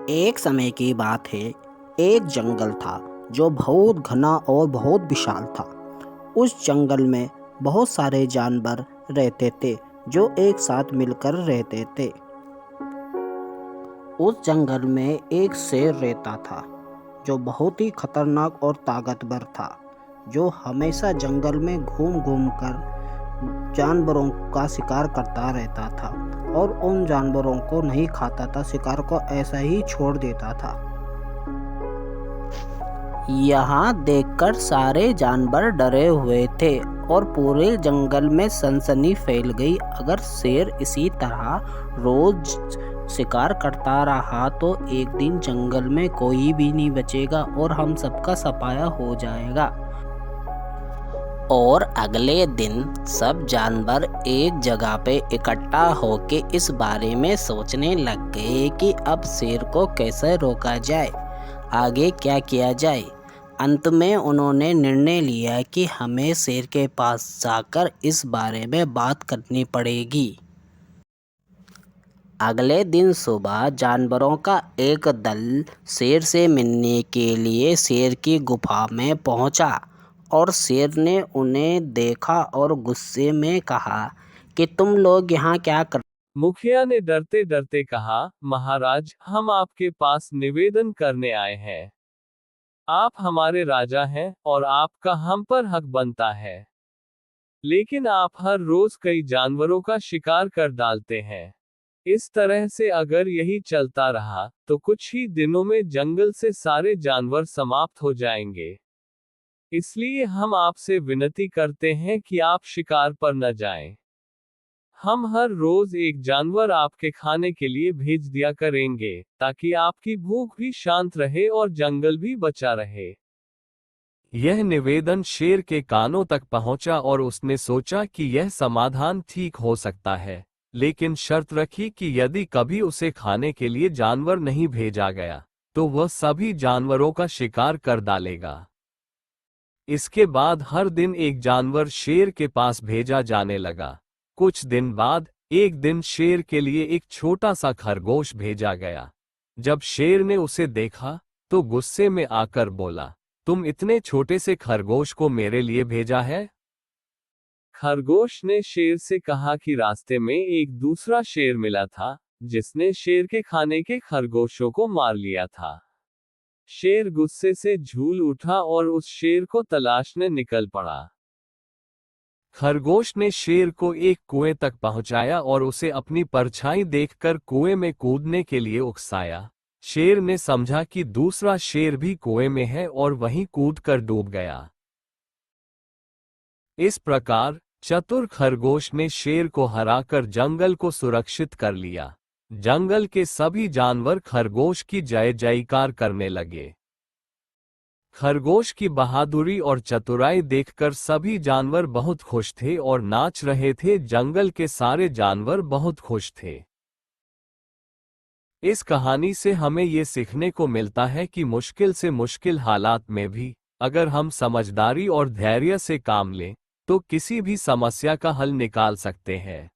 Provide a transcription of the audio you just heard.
एक समय की बात है। एक जंगल था जो बहुत घना और बहुत विशाल था। उस जंगल में बहुत सारे जानवर रहते थे जो एक साथ मिलकर रहते थे। उस जंगल में एक शेर रहता था जो बहुत ही खतरनाक और ताकतवर था, जो हमेशा जंगल में घूम घूम कर जानवरों का शिकार करता रहता था और उन जानवरों को नहीं खाता था, शिकार को ऐसा ही छोड़ देता था। यहाँ देखकर सारे जानवर डरे हुए थे और पूरे जंगल में सनसनी फैल गई। अगर शेर इसी तरह रोज शिकार करता रहा तो एक दिन जंगल में कोई भी नहीं बचेगा और हम सबका सफाया हो जाएगा। और अगले दिन सब जानवर एक जगह पे इकट्ठा होके इस बारे में सोचने लग गए कि अब शेर को कैसे रोका जाए, आगे क्या किया जाए। अंत में उन्होंने निर्णय लिया कि हमें शेर के पास जाकर इस बारे में बात करनी पड़ेगी। अगले दिन सुबह जानवरों का एक दल शेर से मिलने के लिए शेर की गुफा में पहुंचा और शेर ने उन्हें देखा और गुस्से में कहा कि तुम लोग यहाँ क्या कर। मुखिया ने डरते डरते कहा, महाराज, हम आपके पास निवेदन करने आए हैं। आप हमारे राजा हैं और आपका हम पर हक बनता है। लेकिन आप हर रोज कई जानवरों का शिकार कर डालते हैं। इस तरह से अगर यही चलता रहा तो कुछ ही दिनों में जंगल से सारे जानवर समाप्त हो जाएंगे। इसलिए हम आपसे विनती करते हैं कि आप शिकार पर न जाएं। हम हर रोज एक जानवर आपके खाने के लिए भेज दिया करेंगे, ताकि आपकी भूख भी शांत रहे और जंगल भी बचा रहे। यह निवेदन शेर के कानों तक पहुंचा और उसने सोचा कि यह समाधान ठीक हो सकता है, लेकिन शर्त रखी कि यदि कभी उसे खाने के लिए जानवर नहीं भेजा गया तो वह सभी जानवरों का शिकार कर डालेगा। इसके बाद हर दिन एक जानवर शेर के पास भेजा जाने लगा। कुछ दिन बाद एक दिन शेर के लिए एक छोटा सा खरगोश भेजा गया। जब शेर ने उसे देखा तो गुस्से में आकर बोला, तुम इतने छोटे से खरगोश को मेरे लिए भेजा है? खरगोश ने शेर से कहा कि रास्ते में एक दूसरा शेर मिला था जिसने शेर के खाने के खरगोशों को मार लिया था। शेर गुस्से से झूल उठा और उस शेर को तलाशने निकल पड़ा। खरगोश ने शेर को एक कुएं तक पहुंचाया और उसे अपनी परछाई देखकर कुएं में कूदने के लिए उकसाया। शेर ने समझा कि दूसरा शेर भी कुएं में है और वहीं कूदकर डूब गया। इस प्रकार चतुर खरगोश ने शेर को हराकर जंगल को सुरक्षित कर लिया। जंगल के सभी जानवर खरगोश की जय जयकार करने लगे। खरगोश की बहादुरी और चतुराई देखकर सभी जानवर बहुत खुश थे और नाच रहे थे। जंगल के सारे जानवर बहुत खुश थे। इस कहानी से हमें ये सीखने को मिलता है कि मुश्किल से मुश्किल हालात में भी अगर हम समझदारी और धैर्य से काम लें तो किसी भी समस्या का हल निकाल सकते हैं।